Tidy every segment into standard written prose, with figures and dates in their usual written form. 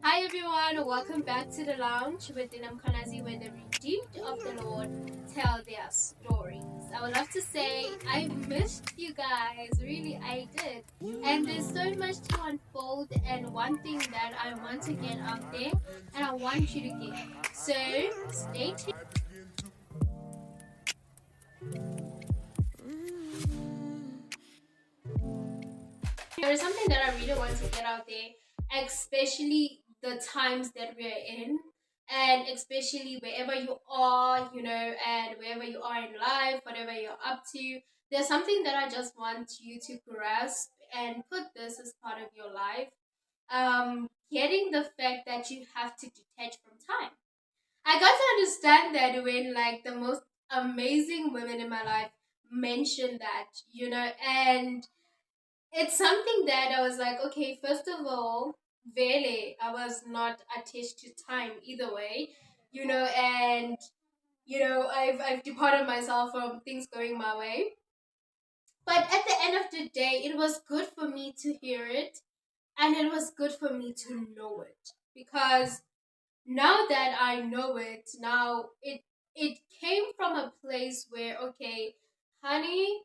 Hi everyone, welcome back to the lounge with Dinam Kanazi, where the redeemed of the Lord tell their stories. I would love to say I missed you guys, really I did. And there's so much to unfold, and one thing that I want to get out there and I want you to get. So stay tuned. There is something that I really want to get out there, especially the times that we're in, and especially wherever you are, and wherever you are in life, whatever you're up to. There's something that I just want you to grasp and put this as part of your life. Getting the fact that you have to detach from time. I got to understand that when like the most amazing women in my life mentioned that, and it's something that I was like, okay, first of all, really, I was not attached to time either way, and I've departed myself from things going my way. But at the end of the day, it was good for me to hear it, and it was good for me to know it because now that I know it, now it came from a place where okay, honey,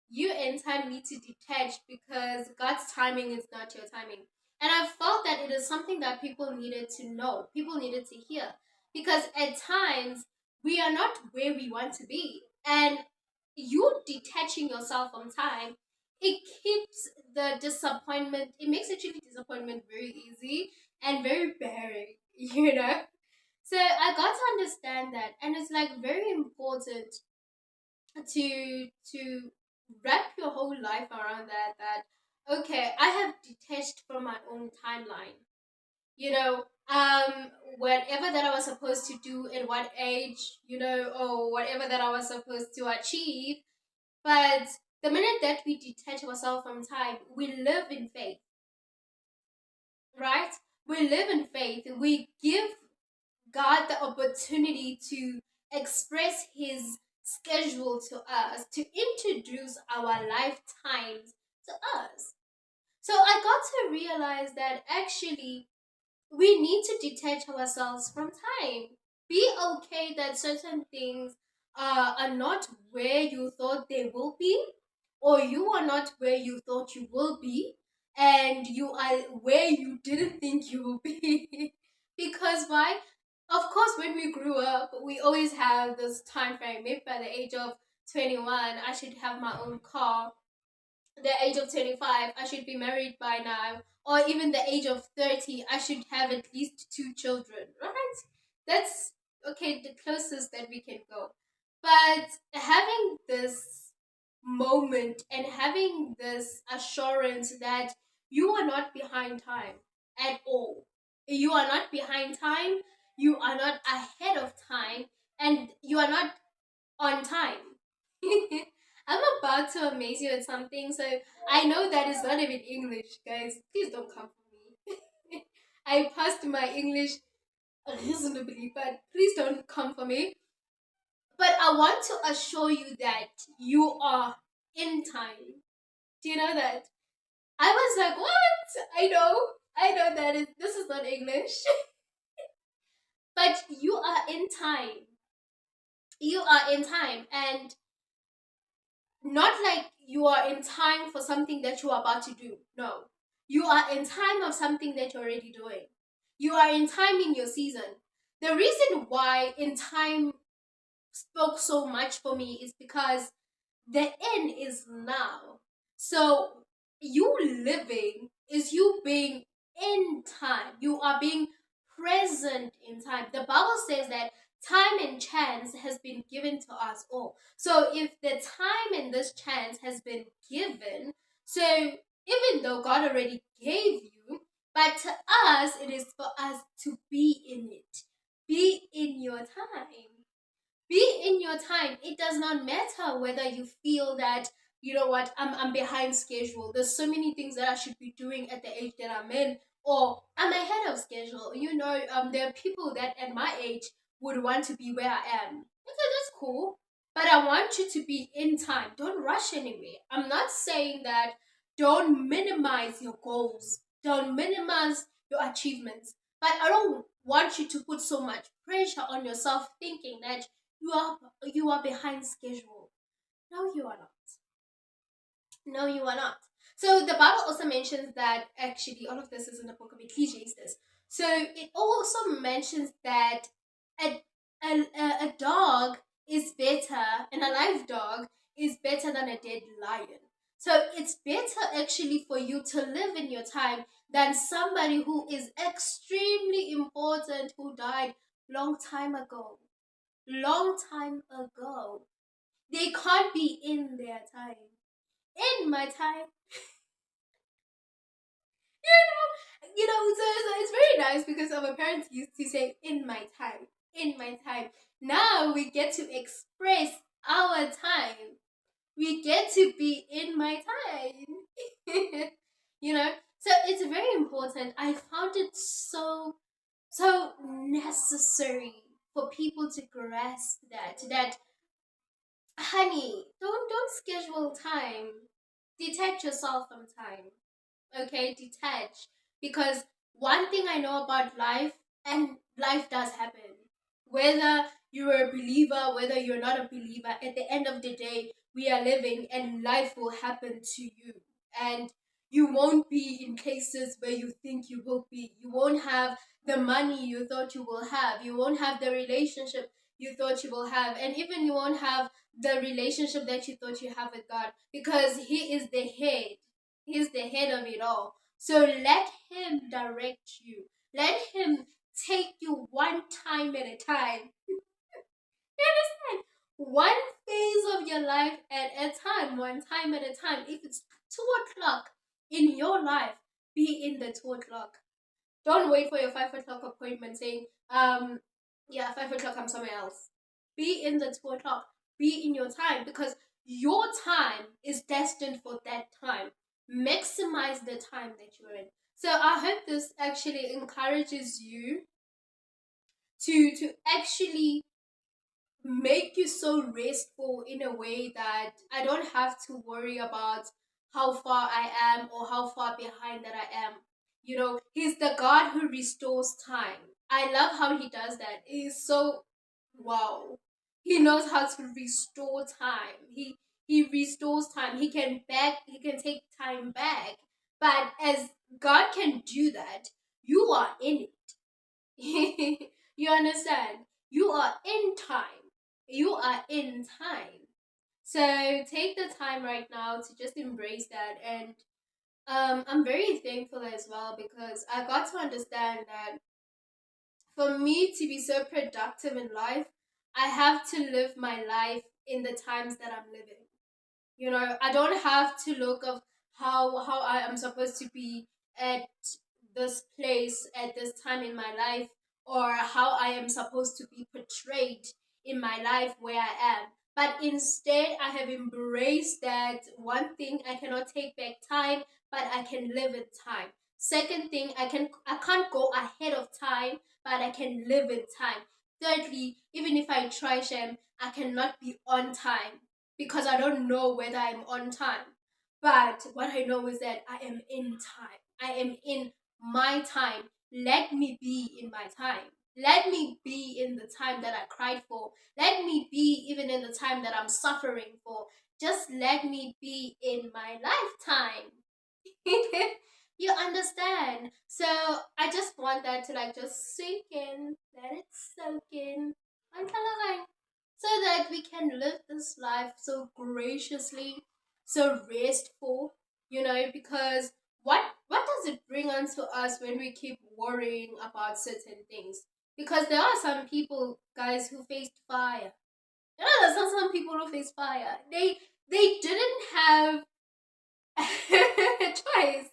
you and time need to detach because God's timing is not your timing. And I felt that it is something that people needed to know, people needed to hear. Because at times, we are not where we want to be. And you detaching yourself from time, it keeps the disappointment, it makes actually disappointment very easy and very bearing, you know? So I got to understand that. And it's like very important to wrap your whole life around that okay, I have detached from my own timeline, whatever that I was supposed to do at what age, or whatever that I was supposed to achieve. But the minute that we detach ourselves from time, we live in faith, right? We live in faith, we give God the opportunity to express His schedule to us, to introduce our lifetimes to us. So I got to realize that actually we need to detach ourselves from time. Be okay that certain things are not where you thought they will be, or you are not where you thought you will be, and you are where you didn't think you will be. Because why? Of course, when we grew up, we always have this time frame. Maybe by the age of 21, I should have my own car. The age of 25, I should be married by now. Or even the age of 30, I should have at least two children, right? That's okay, the closest that we can go. But having this moment and having this assurance that you are not behind time at all. You are not behind time, you are not ahead of time, and you are not on time. I'm about to amaze you with something, so I know that is not even English, guys. Please don't come for me. I passed my English reasonably, but please don't come for me. But I want to assure you that you are in time. Do you know that? I was like, what? I know that this is not English, but you are in time. You are in time, and not like you are in time for something that you are about to do. No. You are in time of something that you're already doing. You are in time in your season. The reason why in time spoke so much for me is because the end is now. So you living is you being in time. You are being present in time. The Bible says that time and chance has been given to us all. So if the time and this chance has been given, so even though God already gave you, but to us it is for us to be in it. Be in your time. Be in your time. It does not matter whether you feel that, you know what, I'm behind schedule. There's so many things that I should be doing at the age that I'm in, or I'm ahead of schedule. There are people that at my age would want to be where I am. Okay, that's cool. But I want you to be in time. Don't rush anywhere. I'm not saying that don't minimize your goals. Don't minimize your achievements. But I don't want you to put so much pressure on yourself thinking that you are behind schedule. No, you are not. No, you are not. So the Bible also mentions that actually all of this is in the book of Ecclesiastes. So it also mentions that a, a dog is better, and a live dog is better than a dead lion. So it's better actually for you to live in your time than somebody who is extremely important who died long time ago. Long time ago. They can't be in their time. In my time, so it's very nice because our parents used to say in my time, in my time. Now we get to express our time. We get to be in my time. So it's very important. I found it so necessary for people to grasp that honey, don't schedule time. Detach yourself from time. Okay, detach, because one thing I know about life, and life does happen, whether you're a believer, whether you're not a believer, at the end of the day we are living and life will happen to you, and you won't be in places where you think you will be. You won't have the money you thought you will have. You won't have the relationship you thought you will have, and even you won't have the relationship that you thought you have with God, because he is the head. He's the head of it all. So let him direct you. Let him take you one time at a time. You understand? One phase of your life at a time, one time at a time. If it's 2 o'clock in your life, be in the 2 o'clock. Don't wait for your 5 o'clock appointment saying, yeah, 5 o'clock, I'm somewhere else. Be in the 2 o'clock. Be in your time, because your time is destined for that time. Maximize the time that you're in. So I hope this actually encourages you to actually make you so restful in a way that I don't have to worry about how far I am or how far behind that I am. He's the God who restores time. I love how he does that. It is so wow. He knows how to restore time. He restores time. He can take time back. But as God can do that, you are in it. You understand? You are in time. You are in time. So take the time right now to just embrace that, and I'm very thankful as well, because I got to understand that for me to be so productive in life, I have to live my life in the times that I'm living. I don't have to look of how I am supposed to be at this place at this time in my life, or how I am supposed to be portrayed in my life where I am. But instead, I have embraced that one thing, I cannot take back time, but I can live in time. Second thing, I can't go ahead of time, but I can live in time. Thirdly, even if I try, Shem, I cannot be on time, because I don't know whether I'm on time. But what I know is that I am in time. I am in my time. Let me be in my time. Let me be in the time that I cried for. Let me be even in the time that I'm suffering for. Just let me be in my lifetime. You understand? So I just want that to just sink in, let it soak in, so that we can live this life so graciously, so restful, because what does it bring unto us when we keep worrying about certain things? Because there are some people, guys, who faced fire. There's some people who face fire. They didn't have a choice.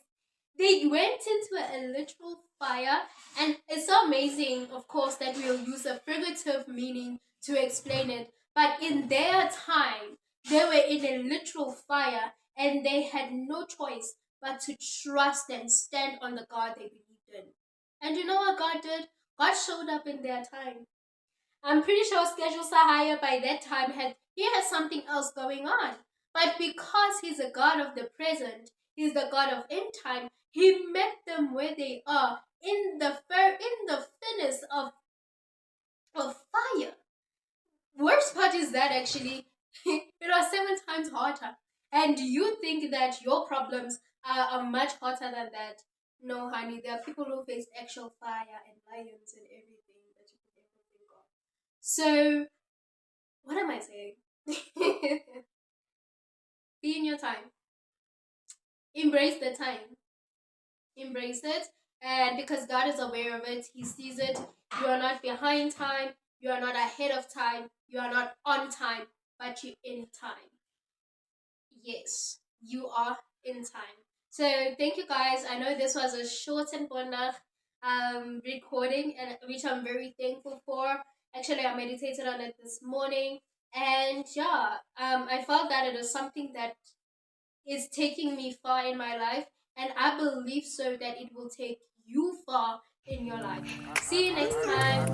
They went into a literal fire, and it's so amazing, of course, that we'll use a figurative meaning to explain it. But in their time, they were in a literal fire, and they had no choice but to trust and stand on the God they believed in. And you know what God did? God showed up in their time. I'm pretty sure Schedule Sahaya by that time he had something else going on. But because he's a God of the present, he's the God of end time, he met them where they are in the furnace of fire. Worst part is that actually it was 7 times hotter. And you think that your problems are much hotter than that. No, honey, there are people who face actual fire and lions and everything that you could ever think of. So, what am I saying? Be in your time. Embrace the time. Embrace it. And because God is aware of it, He sees it. You are not behind time. You are not ahead of time. You are not on time, but you're in time. Yes, you are in time. So thank you guys. I know this was a short and bonus recording, and which I'm very thankful for. Actually, I meditated on it this morning, and yeah, I felt that it is something that is taking me far in my life, and I believe so that it will take you far in your life. See you next time.